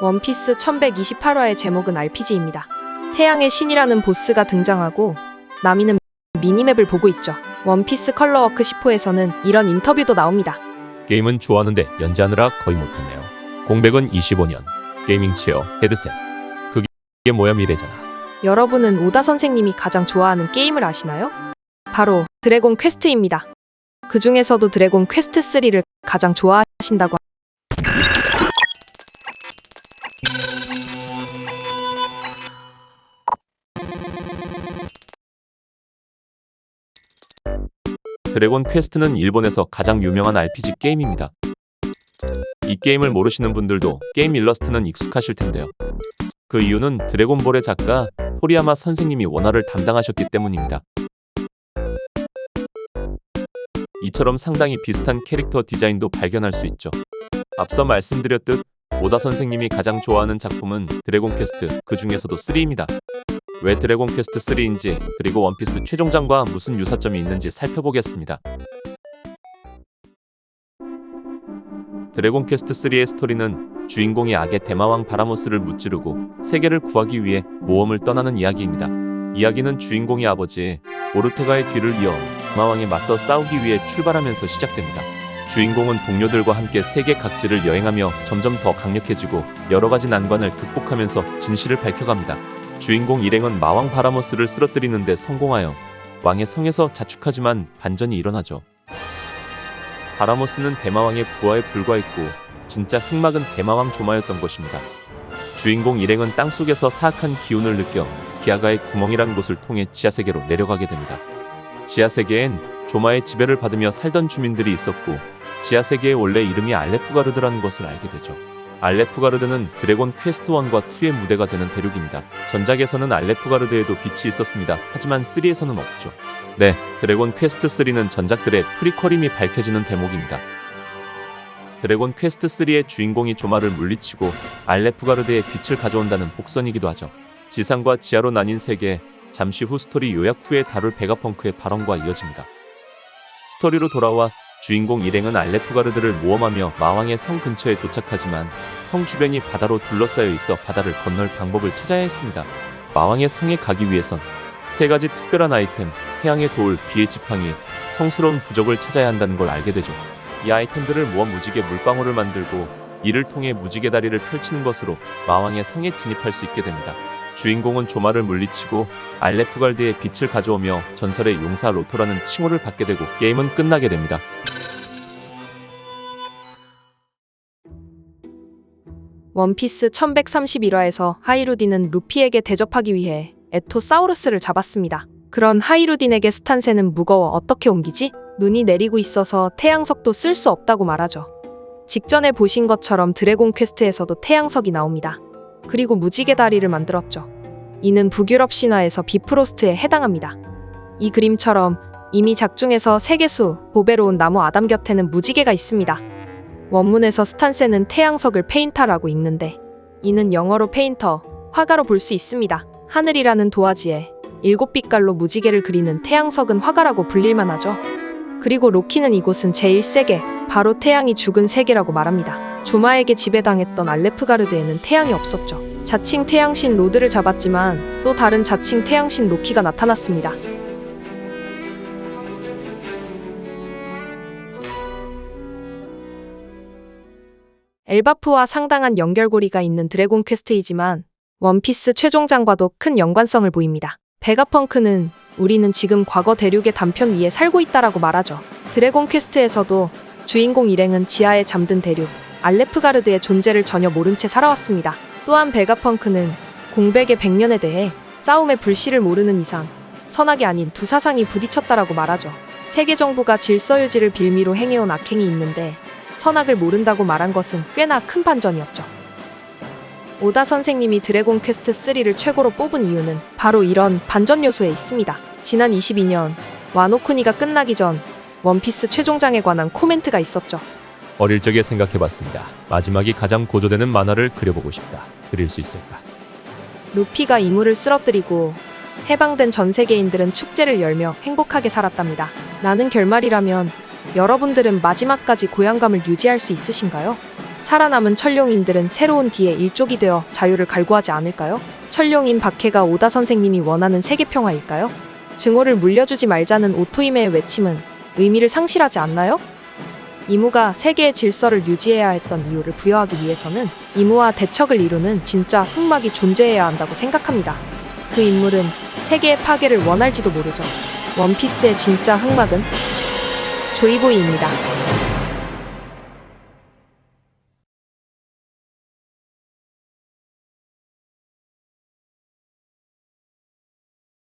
원피스 1128화의 제목은 RPG입니다. 태양의 신이라는 보스가 등장하고 나미는 미니맵을 보고 있죠. 원피스 컬러워크 10호에서는 이런 인터뷰도 나옵니다. 게임은 좋아하는데 연재하느라 거의 못했네요. 공백은 25년. 게이밍 체어, 헤드셋. 그게 뭐야 미래잖아. 여러분은 오다 선생님이 가장 좋아하는 게임을 아시나요? 바로 드래곤 퀘스트입니다. 그 중에서도 드래곤 퀘스트 3를 가장 좋아하신다고 드래곤 퀘스트는 일본에서 가장 유명한 RPG 게임입니다. 이 게임을 모르시는 분들도 게임 일러스트는 익숙하실 텐데요. 그 이유는 드래곤볼의 작가 토리야마 선생님이 원화를 담당하셨기 때문입니다. 이처럼 상당히 비슷한 캐릭터 디자인도 발견할 수 있죠. 앞서 말씀드렸듯 오다 선생님이 가장 좋아하는 작품은 드래곤 퀘스트, 그 중에서도 3입니다. 왜 드래곤 퀘스트 3인지 그리고 원피스 최종장과 무슨 유사점이 있는지 살펴보겠습니다. 드래곤 퀘스트 3의 스토리는 주인공이 악의 대마왕 바라모스를 무찌르고 세계를 구하기 위해 모험을 떠나는 이야기입니다. 이야기는 주인공의 아버지 오르테가의 뒤를 이어 대마왕에 맞서 싸우기 위해 출발하면서 시작됩니다. 주인공은 동료들과 함께 세계 각지를 여행하며 점점 더 강력해지고 여러가지 난관을 극복하면서 진실을 밝혀갑니다. 주인공 일행은 마왕 바라모스를 쓰러뜨리는 데 성공하여 왕의 성에서 자축하지만 반전이 일어나죠. 바라모스는 대마왕의 부하에 불과했고 진짜 흑막은 대마왕 조마였던 것입니다. 주인공 일행은 땅속에서 사악한 기운을 느껴 기아가의 구멍이란 곳을 통해 지하세계로 내려가게 됩니다. 지하세계엔 조마의 지배를 받으며 살던 주민들이 있었고 지하세계의 원래 이름이 알레프가르드라는 것을 알게 되죠. 알레프가르드는 드래곤 퀘스트 1과 2의 무대가 되는 대륙입니다. 전작에서는 알레프가르드에도 빛이 있었습니다. 하지만 3에서는 없죠. 네, 드래곤 퀘스트 3는 전작들의 프리퀄임이 밝혀지는 대목입니다. 드래곤 퀘스트 3의 주인공이 조마를 물리치고 알레프가르드에 빛을 가져온다는 복선이기도 하죠. 지상과 지하로 나뉜 세계, 잠시 후 스토리 요약 후에 다룰 베가펑크의 발언과 이어집니다. 스토리로 돌아와 주인공 일행은 알레프가르드를 모험하며 마왕의 성 근처에 도착하지만 성 주변이 바다로 둘러싸여 있어 바다를 건널 방법을 찾아야 했습니다. 마왕의 성에 가기 위해선 3가지 특별한 아이템, 태양의 돌, 비의 지팡이, 성스러운 부적을 찾아야 한다는 걸 알게 되죠. 이 아이템들을 모아 무지개 물방울을 만들고 이를 통해 무지개 다리를 펼치는 것으로 마왕의 성에 진입할 수 있게 됩니다. 주인공은 조마를 물리치고 알레프가르드의 빛을 가져오며 전설의 용사 로토라는 칭호를 받게 되고 게임은 끝나게 됩니다. 원피스 1131화에서 하이루딘은 루피에게 대접하기 위해 에토사우루스를 잡았습니다. 그런 하이루딘에게 스탄세는 무거워 어떻게 옮기지? 눈이 내리고 있어서 태양석도 쓸 수 없다고 말하죠. 직전에 보신 것처럼 드래곤 퀘스트에서도 태양석이 나옵니다. 그리고 무지개 다리를 만들었죠. 이는 북유럽 신화에서 비프로스트에 해당합니다. 이 그림처럼 이미 작중에서 세계수, 보배로 온 나무 아담 곁에는 무지개가 있습니다. 원문에서 스탄세는 태양석을 페인터라고 읽는데 이는 영어로 페인터, 화가로 볼 수 있습니다. 하늘이라는 도화지에 7빛깔로 무지개를 그리는 태양석은 화가라고 불릴만 하죠. 그리고 로키는 이곳은 제1세계, 바로 태양이 죽은 세계라고 말합니다. 조마에게 지배당했던 알레프가르드에는 태양이 없었죠. 자칭 태양신 로드를 잡았지만 또 다른 자칭 태양신 로키가 나타났습니다. 엘바프와 상당한 연결고리가 있는 드래곤 퀘스트이지만 원피스 최종장과도 큰 연관성을 보입니다. 베가펑크는 우리는 지금 과거 대륙의 단편 위에 살고 있다라고 말하죠. 드래곤 퀘스트에서도 주인공 일행은 지하에 잠든 대륙 알레프가르드의 존재를 전혀 모른 채 살아왔습니다. 또한 베가펑크는 공백의 100년에 대해 싸움의 불씨를 모르는 이상 선악이 아닌 두 사상이 부딪혔다라고 말하죠. 세계 정부가 질서 유지를 빌미로 행해온 악행이 있는데 선악을 모른다고 말한 것은 꽤나 큰 반전이었죠. 오다 선생님이 드래곤 퀘스트 3를 최고로 뽑은 이유는 바로 이런 반전 요소에 있습니다. 지난 22년 와노쿠니가 끝나기 전 원피스 최종장에 관한 코멘트가 있었죠. 어릴 적에 생각해봤습니다. 마지막이 가장 고조되는 만화를 그려보고 싶다. 그릴 수 있을까? 루피가 이물을 쓰러뜨리고 해방된 전 세계인들은 축제를 열며 행복하게 살았답니다. 라는 결말이라면 여러분들은 마지막까지 고향감을 유지할 수 있으신가요? 살아남은 철룡인들은 새로운 D의 일족이 되어 자유를 갈구하지 않을까요? 철룡인 박해가 오다 선생님이 원하는 세계 평화일까요? 증오를 물려주지 말자는 오토임의 외침은 의미를 상실하지 않나요? 이무가 세계의 질서를 유지해야 했던 이유를 부여하기 위해서는 이무와 대척을 이루는 진짜 흑막이 존재해야 한다고 생각합니다. 그 인물은 세계의 파괴를 원할지도 모르죠. 원피스의 진짜 흑막은 조이보이입니다.